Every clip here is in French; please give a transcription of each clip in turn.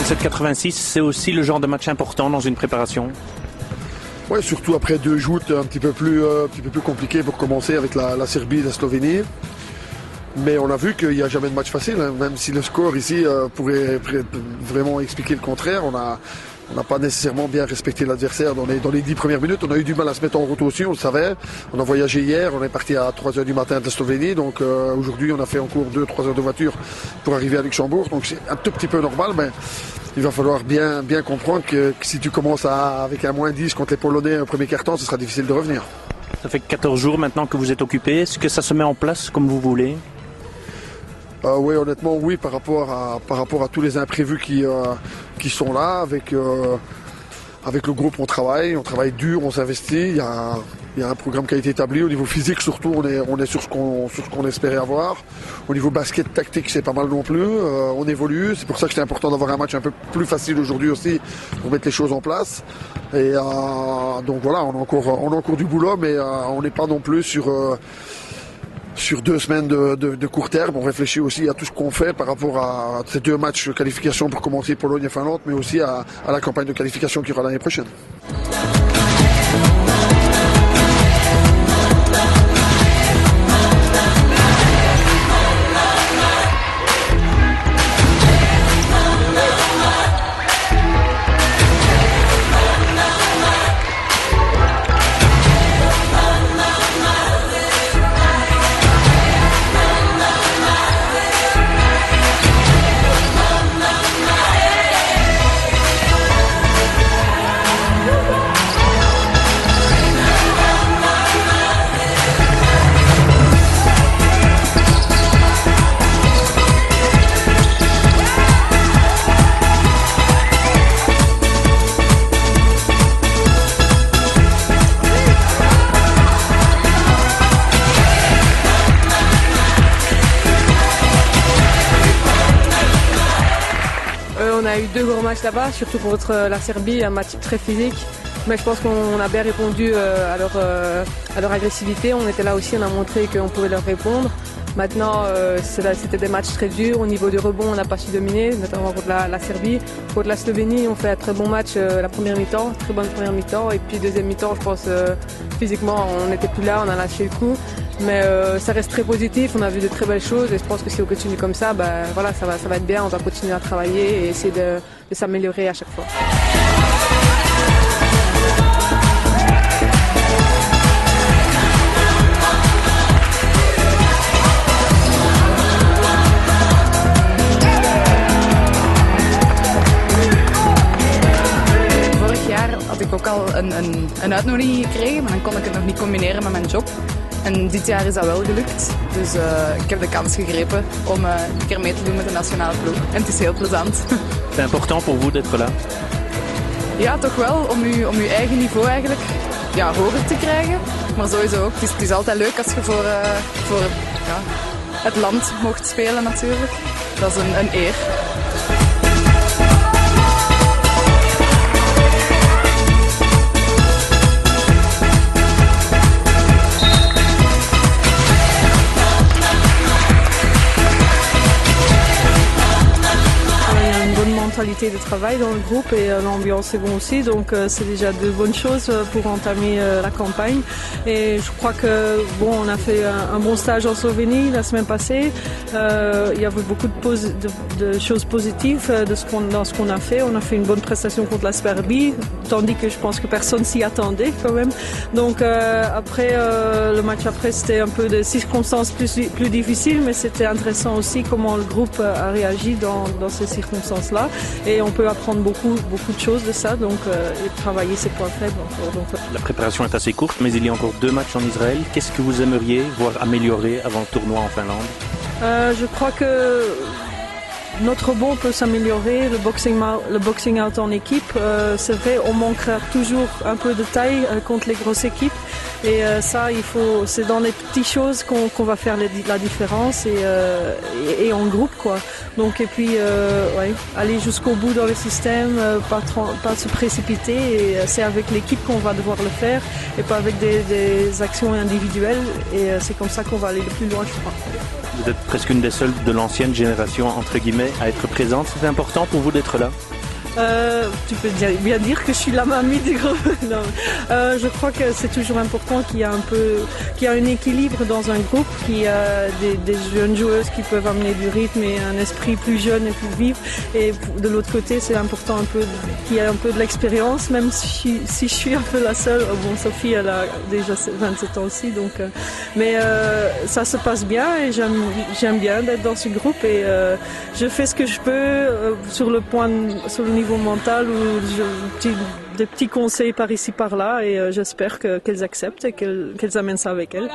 87-86, c'est aussi le genre de match important dans une préparation? Oui, surtout après deux joutes un petit peu plus compliqués pour commencer avec la Serbie et la Slovénie. Mais on a vu qu'il n'y a jamais de match facile, hein. Même si le score ici pourrait vraiment expliquer le contraire. On n'a pas nécessairement bien respecté l'adversaire dans les 10 premières minutes. On a eu du mal à se mettre en route aussi, on le savait. On a voyagé hier, on est parti à 3h du matin de la Slovénie. Donc aujourd'hui, on a fait encore 2-3 heures de voiture pour arriver à Luxembourg. Donc c'est un tout petit peu normal, mais il va falloir bien comprendre que si tu commences avec un -10 contre les Polonais au premier quart-temps, ce sera difficile de revenir. Ça fait 14 jours maintenant que vous êtes occupé. Est-ce que ça se met en place comme vous voulez? Oui, honnêtement, oui, par rapport à tous les imprévus qui sont là. Avec le groupe, on travaille dur, on s'investit. Il y a un programme qui a été établi. Au niveau physique, surtout, on est sur ce qu'on espérait avoir. Au niveau basket tactique, c'est pas mal non plus. On évolue. C'est pour ça que c'est important d'avoir un match un peu plus facile aujourd'hui aussi pour mettre les choses en place. Et donc voilà, on a encore du boulot, mais on n'est pas non plus sur 2 semaines de court terme. On réfléchit aussi à tout ce qu'on fait par rapport à ces 2 matchs de qualification pour commencer Pologne et Finlande, mais aussi à la campagne de qualification qui aura l'année prochaine. On a eu 2 gros matchs là-bas, surtout contre la Serbie, un match très physique. Mais je pense qu'on a bien répondu à leur agressivité. On était là aussi, on a montré qu'on pouvait leur répondre. Maintenant, c'était des matchs très durs. Au niveau du rebond, on n'a pas su dominer, notamment contre la Serbie. Contre la Slovénie, on fait un très bon match la première mi-temps, très bonne première mi-temps. Et puis deuxième mi-temps, je pense physiquement, on n'était plus là, on a lâché le coup. Mais ça reste très positif, on a vu de très belles choses et je pense que si on continue comme ça, voilà, ça va être bien, on va continuer à travailler et essayer de s'améliorer à chaque fois. Vorig jaar had ik ook al een uitnodiging gekregen, maar dan kon ik het nog niet combineren met mijn job. En dit jaar is dat wel gelukt, dus ik heb de kans gegrepen om een keer mee te doen met de nationale ploeg. En het is heel plezant. C'est important pour vous d'être là? Ja, toch wel, om je eigen niveau eigenlijk hoger te krijgen. Maar sowieso ook, het is altijd leuk als je voor het land mocht spelen natuurlijk. Dat is een eer. Mentalité de travail dans le groupe et l'ambiance est bon aussi, donc c'est déjà de bonnes choses pour entamer la campagne. Et je crois que on a fait un bon stage en Slovénie la semaine passée. Il y avait beaucoup de choses positives dans ce qu'on a fait. On a fait une bonne prestation contre la Serbie, tandis que je pense que personne s'y attendait quand même. Donc après le match après, c'était un peu de circonstances plus difficiles, mais c'était intéressant aussi comment le groupe a réagi dans ces circonstances-là. Et on peut apprendre beaucoup de choses de ça, donc et travailler ses points faibles. La préparation est assez courte, mais il y a encore 2 matchs en Israël. Qu'est-ce que vous aimeriez voir améliorer avant le tournoi en Finlande? Je crois que notre rebond peut s'améliorer, le boxing out en équipe. C'est vrai, on manquera toujours un peu de taille contre les grosses équipes. Et ça, c'est dans les petites choses qu'on va faire la différence et en groupe, quoi. Donc, et puis, aller jusqu'au bout dans le système, pas se précipiter. Et c'est avec l'équipe qu'on va devoir le faire et pas avec des actions individuelles. Et c'est comme ça qu'on va aller le plus loin, je crois. Vous êtes presque une des seules de l'ancienne génération, entre guillemets, à être présente. C'est important pour vous d'être là? Tu peux bien dire que je suis la mamie du groupe. Non. Je crois que c'est toujours important qu'il y a un équilibre dans un groupe, qu'il y a des jeunes joueuses qui peuvent amener du rythme et un esprit plus jeune et plus vif. Et de l'autre côté, c'est important qu'il y ait un peu de l'expérience, même si je suis un peu la seule. Bon, Sophie, elle a déjà 27 ans aussi, donc. Mais ça se passe bien et j'aime bien d'être dans ce groupe et je fais ce que je peux sur le niveau mental ou des petits conseils par ici par là et j'espère qu'elles acceptent et qu'elles amènent ça avec elles.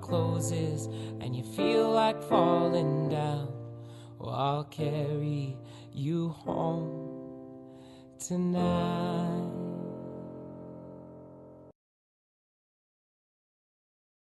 Closes and you feel like falling down, well, I'll carry you home tonight.